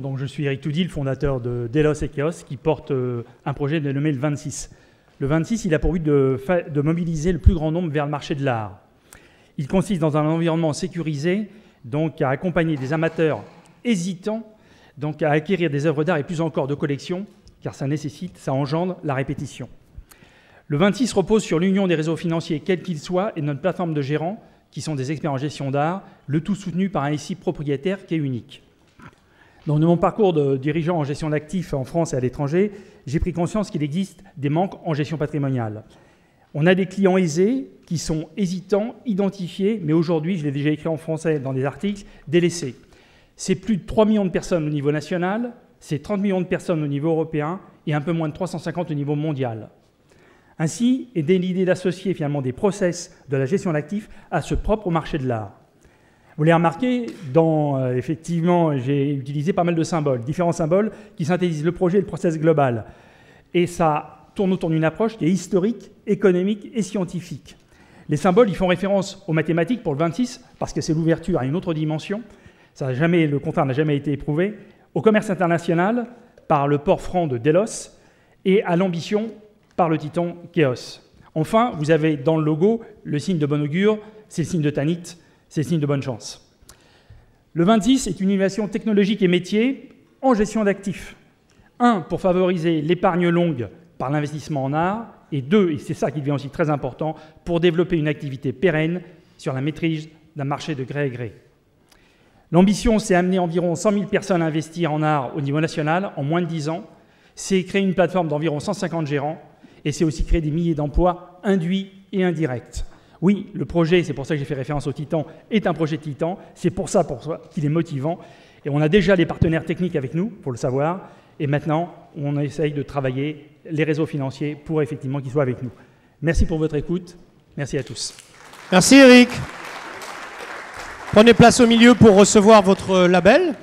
donc je suis Eric Toudy, le fondateur de Delos et Keos, qui porte un projet dénommé le 26. Le 26, il a pour but de mobiliser le plus grand nombre vers le marché de l'art. Il consiste dans un environnement sécurisé, donc à accompagner des amateurs hésitants, donc à acquérir des œuvres d'art et plus encore de collection, car ça engendre la répétition. Le 26 repose sur l'union des réseaux financiers, quels qu'ils soient, et de notre plateforme de gérants, qui sont des experts en gestion d'art, le tout soutenu par un SI propriétaire qui est unique. Dans mon parcours de dirigeant en gestion d'actifs en France et à l'étranger, j'ai pris conscience qu'il existe des manques en gestion patrimoniale. On a des clients aisés qui sont hésitants, identifiés, mais aujourd'hui, je l'ai déjà écrit en français dans des articles, délaissés. C'est plus de 3 millions de personnes au niveau national, c'est 30 millions de personnes au niveau européen et un peu moins de 350 au niveau mondial. Ainsi est née l'idée d'associer finalement des process de la gestion d'actifs à ce propre marché de l'art. Vous l'avez remarqué, effectivement, j'ai utilisé pas mal de symboles, différents symboles qui synthétisent le projet et le process global. Et ça tourne autour d'une approche qui est historique, économique et scientifique. Les symboles, ils font référence aux mathématiques pour le 26, parce que c'est l'ouverture à une autre dimension. Le contraire n'a jamais été éprouvé. Au commerce international, par le port franc de Delos, et à l'ambition, par le titan Keos. Enfin, vous avez dans le logo le signe de bon augure, c'est le signe de Tanit, c'est le signe de bonne chance. Le 26 est une innovation technologique et métier en gestion d'actifs. 1, pour favoriser l'épargne longue par l'investissement en art, et 2, et c'est ça qui devient aussi très important, pour développer une activité pérenne sur la maîtrise d'un marché de gré à gré. L'ambition, c'est amener environ 100 000 personnes à investir en art au niveau national en moins de 10 ans, c'est créer une plateforme d'environ 150 gérants, et c'est aussi créer des milliers d'emplois induits et indirects. Oui, le projet, c'est pour ça que j'ai fait référence au Titan, est un projet Titan, c'est pour ça qu'il est motivant, et on a déjà les partenaires techniques avec nous, pour le savoir, et maintenant, on essaye de travailler les réseaux financiers pour effectivement qu'ils soient avec nous. Merci pour votre écoute, merci à tous. Merci Eric. Prenez place au milieu pour recevoir votre label.